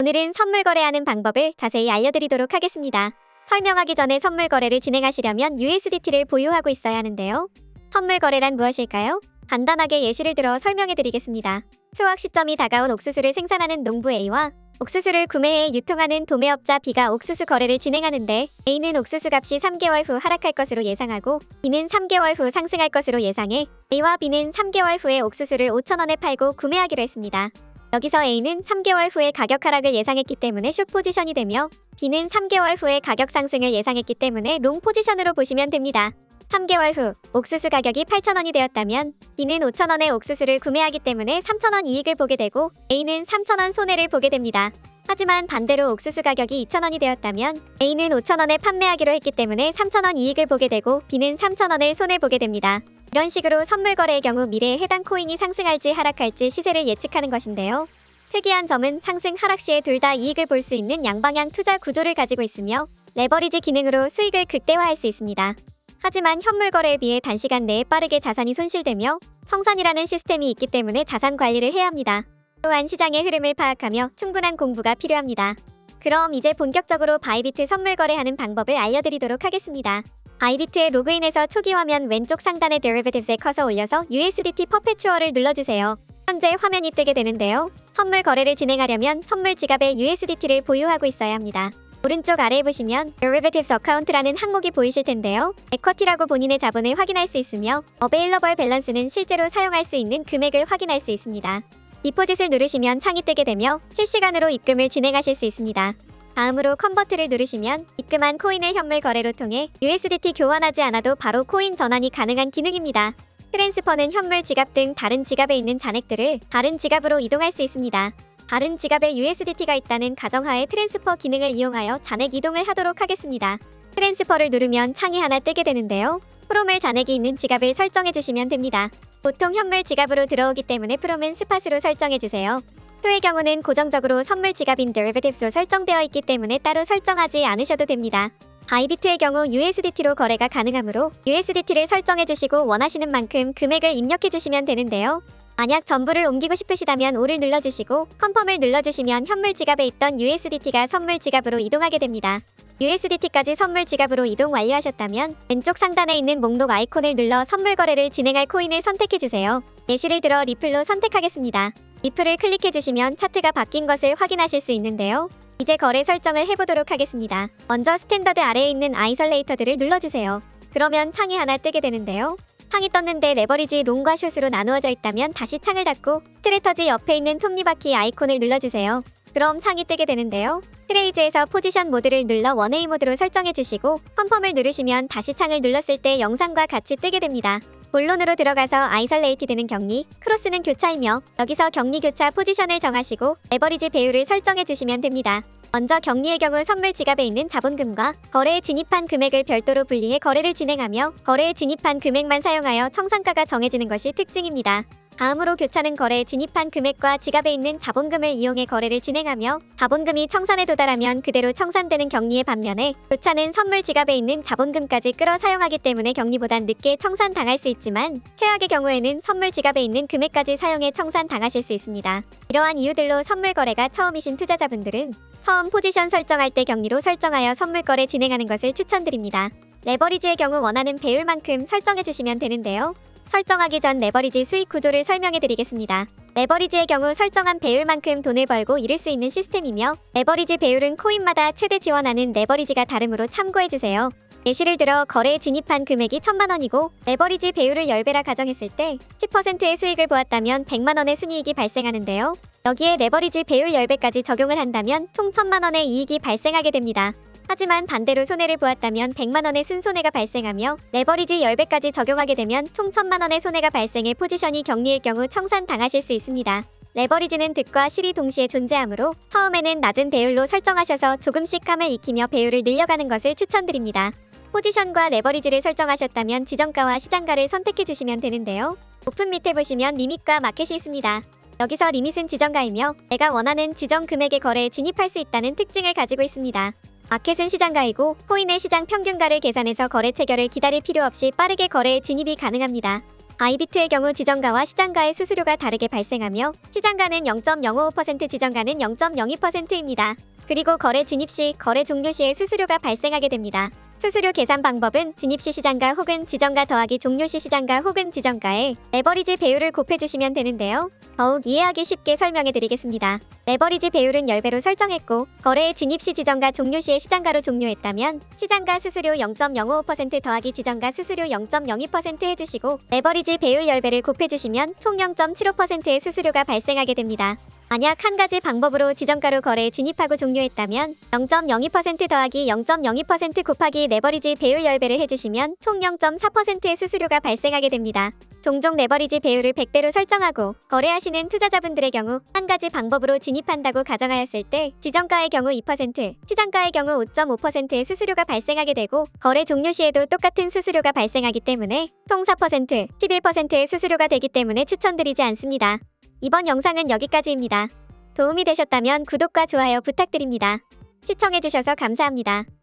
오늘은 선물 거래하는 방법을 자세히 알려드리도록 하겠습니다. 설명하기 전에 선물 거래를 진행하시려면 USDT를 보유하고 있어야 하는데요. 선물 거래란 무엇일까요? 간단하게 예시를 들어 설명해드리겠습니다. 수확 시점이 다가온 옥수수를 생산하는 농부 A와 옥수수를 구매해 유통하는 도매업자 B가 옥수수 거래를 진행하는데, A는 옥수수 값이 3개월 후 하락할 것으로 예상하고 B는 3개월 후 상승할 것으로 예상해 A와 B는 3개월 후에 옥수수를 5,000원에 팔고 구매하기로 했습니다. 여기서 A는 3개월 후에 가격 하락을 예상했기 때문에 숏 포지션이 되며, B는 3개월 후에 가격 상승을 예상했기 때문에 롱 포지션으로 보시면 됩니다. 3개월 후 옥수수 가격이 8,000원이 되었다면 B는 5,000원에 옥수수를 구매하기 때문에 3,000원 이익을 보게 되고, A는 3,000원 손해를 보게 됩니다. 하지만 반대로 옥수수 가격이 2,000원이 되었다면 A는 5,000원에 판매하기로 했기 때문에 3,000원 이익을 보게 되고, B는 3,000원을 손해보게 됩니다. 이런 식으로 선물 거래의 경우 미래에 해당 코인이 상승할지 하락할지 시세를 예측하는 것인데요. 특이한 점은 상승 하락 시에 둘 다 이익을 볼 수 있는 양방향 투자 구조를 가지고 있으며, 레버리지 기능으로 수익을 극대화할 수 있습니다. 하지만 현물 거래에 비해 단시간 내에 빠르게 자산이 손실되며 청산이라는 시스템이 있기 때문에 자산 관리를 해야 합니다. 또한 시장의 흐름을 파악하며 충분한 공부가 필요합니다. 그럼 이제 본격적으로 바이비트 선물 거래하는 방법을 알려드리도록 하겠습니다. 바이비트에 로그인해서 초기 화면 왼쪽 상단의 Derivatives에 커서 올려서 USDT 퍼페추얼을 눌러주세요. 현재 화면이 뜨게 되는데요. 선물 거래를 진행하려면 선물 지갑에 USDT를 보유하고 있어야 합니다. 오른쪽 아래에 보시면 Derivatives Account라는 항목이 보이실 텐데요. Equity라고 본인의 자본을 확인할 수 있으며 Available Balance는 실제로 사용할 수 있는 금액을 확인할 수 있습니다. 디포짓을 누르시면 창이 뜨게 되며 실시간으로 입금을 진행하실 수 있습니다. 다음으로 컨버트를 누르시면 입금한 코인을 현물 거래로 통해 USDT 교환하지 않아도 바로 코인 전환이 가능한 기능입니다. 트랜스퍼는 현물 지갑 등 다른 지갑에 있는 잔액들을 다른 지갑으로 이동할 수 있습니다. 다른 지갑에 USDT가 있다는 가정하에 트랜스퍼 기능을 이용하여 잔액 이동을 하도록 하겠습니다. 트랜스퍼를 누르면 창이 하나 뜨게 되는데요. 프롬을 잔액이 있는 지갑을 설정해 주시면 됩니다. 보통 현물 지갑으로 들어오기 때문에 프롬은 스팟으로 설정해 주세요. 토의 경우는 고정적으로 선물 지갑인 Derivatives로 설정되어 있기 때문에 따로 설정하지 않으셔도 됩니다. 바이비트의 경우 USDT로 거래가 가능하므로 USDT를 설정해 주시고 원하시는 만큼 금액을 입력해 주시면 되는데요. 만약 전부를 옮기고 싶으시다면 5를 눌러주시고 컨펌을 눌러주시면 현물 지갑에 있던 USDT가 선물 지갑으로 이동하게 됩니다. USDT까지 선물 지갑으로 이동 완료하셨다면 왼쪽 상단에 있는 목록 아이콘을 눌러 선물 거래를 진행할 코인을 선택해주세요. 예시를 들어 리플로 선택하겠습니다. 리플을 클릭해주시면 차트가 바뀐 것을 확인하실 수 있는데요. 이제 거래 설정을 해보도록 하겠습니다. 먼저 스탠더드 아래에 있는 아이솔레이터들을 눌러주세요. 그러면 창이 하나 뜨게 되는데요. 창이 떴는데 레버리지 롱과 숏으로 나누어져 있다면 다시 창을 닫고 스트래터지 옆에 있는 톱니바퀴 아이콘을 눌러주세요. 그럼 창이 뜨게 되는데요. 트레이즈에서 포지션 모드를 눌러 1A 모드로 설정해주시고 컨펌을 누르시면 다시 창을 눌렀을 때 영상과 같이 뜨게 됩니다. 본론으로 들어가서 아이솔레이티드는 격리, 크로스는 교차이며 여기서 격리 교차 포지션을 정하시고 레버리지 배율을 설정해주시면 됩니다. 먼저 격리의 경우 선물 지갑에 있는 자본금과 거래에 진입한 금액을 별도로 분리해 거래를 진행하며 거래에 진입한 금액만 사용하여 청산가가 정해지는 것이 특징입니다. 다음으로 교차는 거래에 진입한 금액과 지갑에 있는 자본금을 이용해 거래를 진행하며 자본금이 청산에 도달하면 그대로 청산되는 격리의 반면에 교차는 선물 지갑에 있는 자본금까지 끌어 사용하기 때문에 격리보단 늦게 청산당할 수 있지만 최악의 경우에는 선물 지갑에 있는 금액까지 사용해 청산당하실 수 있습니다. 이러한 이유들로 선물 거래가 처음이신 투자자분들은 처음 포지션 설정할 때 격리로 설정하여 선물 거래 진행하는 것을 추천드립니다. 레버리지의 경우 원하는 배율만큼 설정해 주시면 되는데요. 설정하기 전 레버리지 수익 구조를 설명해 드리겠습니다. 레버리지의 경우 설정한 배율만큼 돈을 벌고 잃을 수 있는 시스템이며 레버리지 배율은 코인마다 최대 지원하는 레버리지가 다르므로 참고해 주세요. 예시를 들어 거래에 진입한 금액이 1,000만원이고 레버리지 배율을 10배라 가정했을 때 10%의 수익을 보았다면 100만원의 순이익이 발생하는데요. 여기에 레버리지 배율 10배까지 적용을 한다면 총 1,000만원의 이익이 발생하게 됩니다. 하지만 반대로 손해를 보았다면 100만원의 순손해가 발생하며 레버리지 10배까지 적용하게 되면 총 1,000만원의 손해가 발생해 포지션이 격리일 경우 청산당하실 수 있습니다. 레버리지는 득과 실이 동시에 존재하므로 처음에는 낮은 배율로 설정하셔서 조금씩 감을 익히며 배율을 늘려가는 것을 추천드립니다. 포지션과 레버리지를 설정하셨다면 지정가와 시장가를 선택해 주시면 되는데요. 오픈 밑에 보시면 리밋과 마켓이 있습니다. 여기서 리밋은 지정가이며 내가 원하는 지정 금액의 거래에 진입할 수 있다는 특징을 가지고 있습니다. 마켓은 시장가이고 코인의 시장 평균가를 계산해서 거래 체결을 기다릴 필요 없이 빠르게 거래에 진입이 가능합니다. 바이비트의 경우 지정가와 시장가의 수수료가 다르게 발생하며 시장가는 0.055%, 지정가는 0.02%입니다. 그리고 거래 진입 시, 거래 종료 시에 수수료가 발생하게 됩니다. 수수료 계산 방법은 진입 시 시장가 혹은 지정가 더하기 종료 시 시장가 혹은 지정가에 레버리지 배율을 곱해주시면 되는데요. 더욱 이해하기 쉽게 설명해 드리겠습니다. 레버리지 배율은 10배로 설정했고 거래의 진입 시 지정가 종료 시에 시장가로 종료했다면 시장가 수수료 0.055% 더하기 지정가 수수료 0.02% 해주시고 레버리지 배율 10배를 곱해주시면 총 0.75%의 수수료가 발생하게 됩니다. 만약 한 가지 방법으로 지정가로 거래에 진입하고 종료했다면 0.02% 더하기 0.02% 곱하기 레버리지 배율 10배를 해주시면 총 0.4%의 수수료가 발생하게 됩니다. 종종 레버리지 배율을 100배로 설정하고 거래하시는 투자자분들의 경우 한 가지 방법으로 진입한다고 가정하였을 때 지정가의 경우 2%, 시장가의 경우 5.5%의 수수료가 발생하게 되고 거래 종료 시에도 똑같은 수수료가 발생하기 때문에 총 4%, 11%의 수수료가 되기 때문에 추천드리지 않습니다. 이번 영상은 여기까지입니다. 도움이 되셨다면 구독과 좋아요 부탁드립니다. 시청해주셔서 감사합니다.